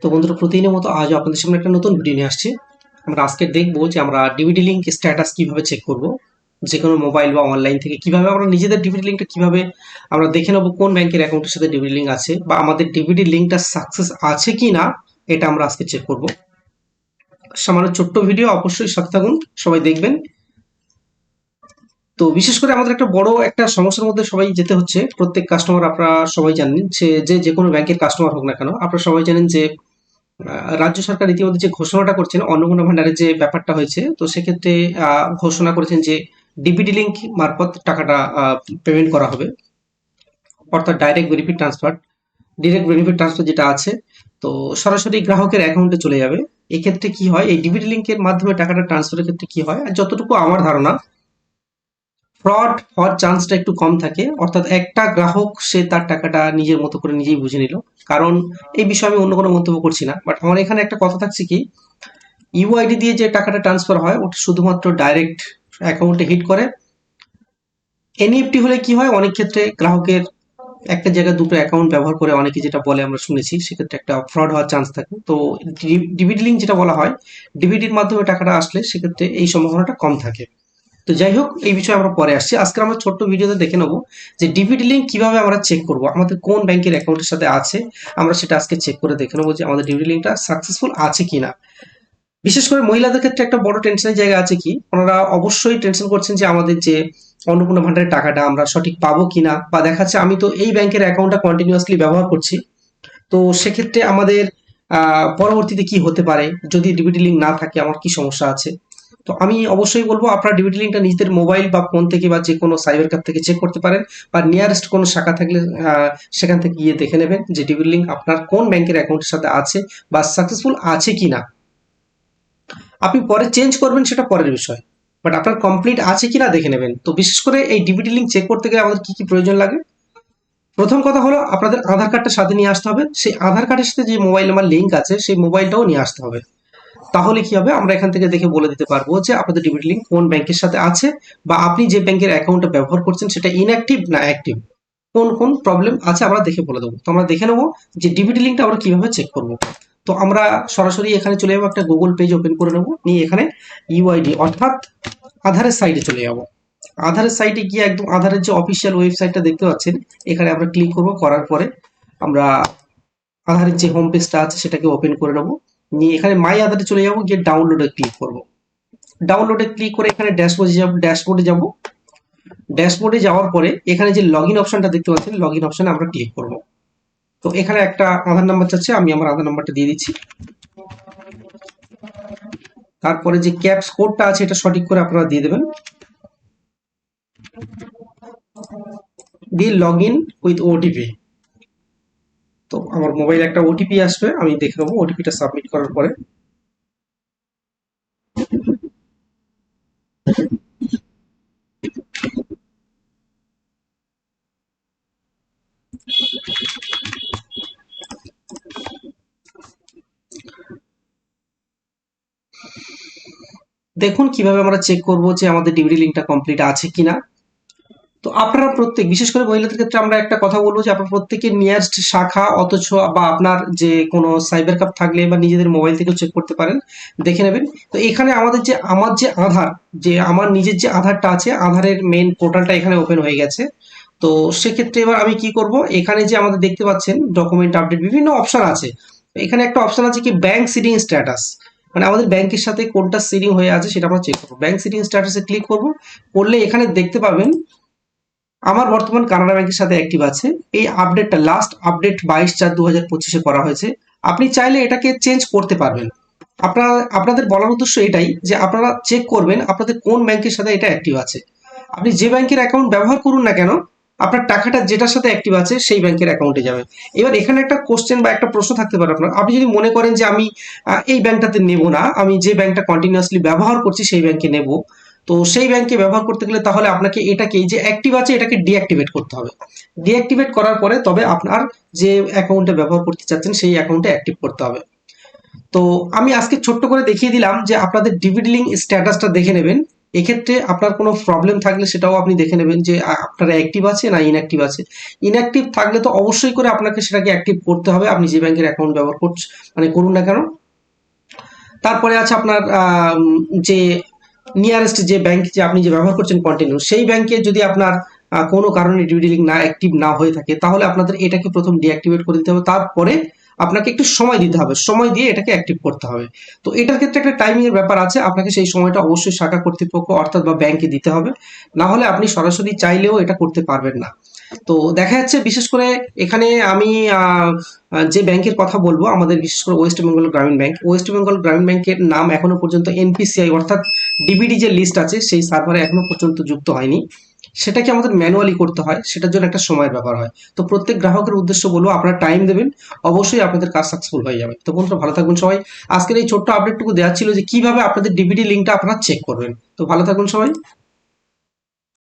তো বন্ধুরা, প্রতিদিনের মতো আজও আপনাদের সামনে একটা নতুন ভিডিও নিয়ে আসছি। আমরা আজকে দেখবো যে আমরা ডিভিডি লিঙ্ক স্ট্যাটাস কিভাবে চেক করব, যে কোনো মোবাইল বা অনলাইন থেকে কিভাবে আমরা নিজেদের ডিভিডি লিঙ্কটা কিভাবে আমরা দেখে নেবো কোন ব্যাংকের অ্যাকাউন্টের সাথে ডিভিডি লিঙ্ক আছে, বা আমাদের ডিভিডি লিঙ্কটা সাকসেস আছে কি না এটা আমরা আজকে চেক করব। সামান্য ছোট্ট ভিডিও, অবশ্যই সাথে থাকুন, সবাই দেখবেন। তো বিশেষ করে আমাদের একটা বড় একটা সমস্যার মধ্যে সবাই যেতে হচ্ছে। প্রত্যেক কাস্টমার, আপনারা সবাই জানেন যে কোনো ব্যাংকের কাস্টমার হোক না কেন, আপনারা সবাই জানেন যে রাজ্য সরকার ইতিমধ্যে যে ঘোষণাটা করছেন অন্নপূর্ণা ভান্ডারের যে ব্যাপারটা হয়েছে, তো সেক্ষেত্রে ঘোষণা করেছেন যে ডিবিটি লিঙ্ক মারফত টাকাটা পেমেন্ট করা হবে, অর্থাৎ ডাইরেক্ট বেনিফিট ট্রান্সফার যেটা আছে, তো সরাসরি গ্রাহকের অ্যাকাউন্টে চলে যাবে। এক্ষেত্রে কি হয়, এই ডিবিটি লিঙ্কের মাধ্যমে টাকাটা ট্রান্সফারের ক্ষেত্রে কি হয়, আর যতটুকু আমার ধারণা, ফ্রড হওয়ার চান্সটা একটু কম থাকে। অর্থাৎ একটা গ্রাহক সে তার টাকাটা নিজের মতো করে নিজেই বুঝে নিল। কারণ এই বিষয়ে আমি অন্য কোনো মন্তব্য করছি না, বাট আমার এখানে একটা কথা থাকছে কি, ইউআইডি দিয়ে যে টাকাটা ট্রান্সফার হয় ওটা শুধুমাত্র ডাইরেক্ট অ্যাকাউন্টে হিট করে। এনইএফটি হলে কি হয়, অনেক ক্ষেত্রে গ্রাহকের একটা জায়গায় দুটো অ্যাকাউন্ট ব্যবহার করে অনেকে যেটা বলে আমরা শুনেছি, সেক্ষেত্রে একটা ফ্রড হওয়ার চান্স থাকে। তো ডিবিটি লিঙ্ক যেটা বলা হয়, ডিবিটির মাধ্যমে টাকাটা আসলে সেক্ষেত্রে এই সম্ভাবনাটা কম থাকে। তো যাই হোক, এই বিষয়ে আমরা পরে আসছি। আজকে আমরা ছোট্ট ভিডিওতে দেখে নেবো যে ডিবিটি লিঙ্ক কিভাবে আমরা চেক করব, আমাদের কোন ব্যাংকের অ্যাকাউন্টের সাথে আছে, আমরা সেটা আজকে চেক করে দেখে নেবো যে আমাদের ডিবিটি লিঙ্কটা সাকসেসফুল আছে কিনা। বিশেষ করে মহিলাদের ক্ষেত্রে একটা বড় টেনশনের জায়গা আছে কি, ওনারা অবশ্যই টেনশন করছেন যে আমাদের যে অন্নপূর্ণা ভান্ডারের টাকাটা আমরা সঠিক পাবো কিনা, বা দেখা যাচ্ছে আমি তো এই ব্যাংকের অ্যাকাউন্টটা কন্টিনিউয়াসলি ব্যবহার করছি, তো সেক্ষেত্রে আমাদের পরবর্তীতে কি হতে পারে, যদি ডিবিটি লিঙ্ক না থাকে আমার কি সমস্যা আছে। তো আমি অবশ্যই বলবো আপনারা ডিবিটি লিঙ্কটা নিজেদের মোবাইল বা ফোন থেকে বা যে কোনো সাইবার ক্যাফে থেকে চেক করতে পারেন, বা নিয়ারেস্ট কোনো শাখা থাকলে সেখান থেকে গিয়ে দেখে নেবেন যে ডিবিটি লিঙ্ক আপনার কোন ব্যাংকের অ্যাকাউন্টের সাথে আছে বা সাকসেসফুল আছে কিনা। আপনি পরে চেঞ্জ করবেন সেটা পরের বিষয়, বাট আপনার কমপ্লিট আছে কিনা দেখে নেবেন। তো বিশেষ করে এই ডিবিটি লিঙ্ক চেক করতে গেলে আমাদের কি কি প্রয়োজন লাগে, প্রথম কথা হলো আপনাদের আধার কার্ডটা সাথে নিয়ে আসতে হবে। সেই আধার কার্ডের সাথে যে মোবাইল নাম্বার লিঙ্ক আছে সেই মোবাইলটাও নিয়ে আসতে হবে। তাহলে কি হবে, আমরা এখান থেকে দেখে বলে দিতে পারবো যে আপনাদের ডিবিটি লিঙ্ক কোন ব্যাংকের সাথে আছে, বা আপনি যে ব্যাংকের অ্যাকাউন্টটা ব্যবহার করছেন সেটা ইনঅ্যাক্টিভ না অ্যাক্টিভ, কোন কোন প্রবলেম আছে আমরা দেখে বলে দেবো। তো আমরা দেখে নেবো যে ডিবিটি লিঙ্কটা আমরা কিভাবে চেক করব। তো আমরা সরাসরি এখানে চলে যাবো, একটা গুগল পেজ ওপেন করে নেবো, নিয়ে এখানে ইউআইডি অর্থাৎ আধারের সাইটে চলে যাবো। আধারের সাইটে গিয়ে একদম আধারের যে অফিসিয়াল ওয়েবসাইটটা দেখতে পাচ্ছেন, এখানে আমরা ক্লিক করব। করার পরে আমরা আধারের যে হোম পেজটা আছে সেটাকে ওপেন করে নেবো, নিয়ে এখানে মাই আধারে চলে যাবো, গিয়ে ডাউনলোডে ক্লিক করব। ডাউনলোডে ক্লিক করে এখানে ড্যাশবোর্ডে যাব। ড্যাশবোর্ডে যাওয়ার পরে এখানে যে লগ ইন অপশনটা দেখতে পাচ্ছেন, লগ ইন অপশনে আমরা ক্লিক করব। তো এখানে একটা আধার নাম্বার চাচ্ছে, আমি আমার আধার নাম্বারটা দিয়ে দিচ্ছি। তারপরে যে ক্যাপস কোডটা আছে এটা সঠিক করে আপনারা দিয়ে দেবেন, দিয়ে লগ ইন উইথ ওটিপি। তো আমার মোবাইলে একটা ওটিপি আসবে, আমি দেখে নেবো ওটিপিটা সাবমিট করার পরে। দেখুন কিভাবে আমরা চেক করব যে আমাদের ডিগ্রি লিঙ্কটা কমপ্লিট আছে কিনা। তো আপনারা প্রত্যেক, বিশেষ করে মহিলাদের ক্ষেত্রে আমরা একটা কথা বলবো যে আপনার প্রত্যেকের নিয়ারেস্ট শাখা, অথচ বা আপনার যে কোনো সাইবার ক্যাফ থাকলে বা নিজেদের মোবাইল থেকেও চেক করতে পারেন, দেখে নেবেন। তো এখানে আমাদের যে আমার যে আধার, যে আমার নিজের যে আধারটা আছে, আধারের মেন পোর্টালটা এখানে ওপেন হয়ে গেছে। তো সেক্ষেত্রে এবার আমি কি করব, এখানে যে আমাদের দেখতে পাচ্ছেন ডকুমেন্ট আপডেট বিভিন্ন অপশন আছে, এখানে একটা অপশন আছে কি ব্যাংক সিডিং স্ট্যাটাস, মানে আমাদের ব্যাংকের সাথে কোনটা সিডিং হয়ে আছে সেটা আমরা চেক করবো। ব্যাংক সিডিং স্ট্যাটাসে ক্লিক করব, করলে এখানে দেখতে পাবেন আমার বর্তমান কানাডা ব্যাংকের সাথে অ্যাক্টিভ আছে। এই আপডেটটা লাস্ট আপডেট 22/4/2025 করা হয়েছে। আপনি চাইলে এটাকে চেঞ্জ করতে পারবেন। আপনাদের বলার উদ্দেশ্য এটাই যে আপনারা চেক করবেন আপনাদের কোন ব্যাংকের সাথে এটা অ্যাক্টিভ আছে। আপনি যে ব্যাংকের অ্যাকাউন্ট ব্যবহার করুন না কেন, আপনার টাকাটা যেটার সাথে অ্যাক্টিভ আছে সেই ব্যাংকের অ্যাকাউন্টে যাবে। এবার এখানে একটা কোশ্চেন বা একটা প্রশ্ন থাকতে পারে আপনার, আপনি যদি মনে করেন যে আমি এই ব্যাংকটাতে নেব না, আমি যে ব্যাংকটা কন্টিনিউয়াসলি ব্যবহার করছি সেই ব্যাংকে নেব, তো সেই ব্যাংকে ব্যবহার করতে গেলে তাহলে আপনাকে এটাকে যে অ্যাক্টিভ আছে এটাকে ডিঅ্যাক্টিভেট করতে হবে। ডিঅ্যাক্টিভেট করার পরে তবে আপনার যে অ্যাকাউন্টে ব্যবহার করতে চাচ্ছেন সেই অ্যাকাউন্টে অ্যাক্টিভ করতে হবে। তো আমি আজকে ছোট্ট করে দেখিয়ে দিলাম যে আপনাদের ডিবিটি লিঙ্ক স্ট্যাটাসটা দেখে নেবেন, এক্ষেত্রে আপনার কোনো প্রবলেম থাকলে সেটাও আপনি দেখে নেবেন যে আপনার অ্যাক্টিভ আছে না ইনঅ্যাক্টিভ আছে। ইনঅ্যাক্টিভ থাকলে তো অবশ্যই করে আপনাকে সেটাকে অ্যাক্টিভ করতে হবে, আপনি যে ব্যাংকের অ্যাকাউন্ট ব্যবহার করছেন মানে করুন না কেন। তারপরে আছে আপনার যে নিয়ারেস্ট যে ব্যাংক যে আপনি যে ব্যবহার করছেন কন্টিনিউ, সেই ব্যাংকে যদি আপনার কোনো কারণে ডিউটি লিঙ্ক না অ্যাক্টিভ না হয়ে থাকে, তাহলে আপনাদের এটাকে প্রথম ডিঅ্যাক্টিভেট করে দিতে হবে, তারপরে আপনাকে একটু সময় দিতে হবে, সময় দিয়ে এটাকে অ্যাক্টিভ করতে হবে। তো এটার ক্ষেত্রে একটা টাইমিং এর ব্যাপার আছে, আপনাকে সেই সময়টা অবশ্যই শাখা কর্তৃপক্ষ অর্থাৎ বা ব্যাংকে দিতে হবে, না হলে আপনি সরাসরি চাইলেও এটা করতে পারবেন না। তো দেখা যাচ্ছে বিশেষ করে এখানে আমি যে ব্যাংকের কথা বলবো আমাদের, বিশেষ করে ওয়েস্ট বেঙ্গল গ্রামীণ ব্যাংক, ওয়েস্ট বেঙ্গল গ্রামীণ ব্যাংকের নাম এখনো পর্যন্ত এনপিসিআই অর্থাৎ ডিবিডি যে লিস্ট আছে সেই সার্ভারে এখনো পর্যন্ত যুক্ত হয়নি। সেটাকে আমাদের ম্যানুয়ালি করতে হয়, সেটার জন্য একটা সময়ের ব্যাপার হয়। তো প্রত্যেক গ্রাহকের উদ্দেশ্য বলবো আপনারা টাইম দেবেন, অবশ্যই আপনাদের কাজ সাকসেসফুল হয়ে যাবে। তো বন্ধুরা ভালো থাকবেন সবাই। আজকের এই ছোট্ট আপডেটটুকু দেওয়া ছিল যে কিভাবে আপনাদের ডিবিডি লিঙ্কটা আপনারা চেক করবেন। তো ভালো থাকবেন সবাই।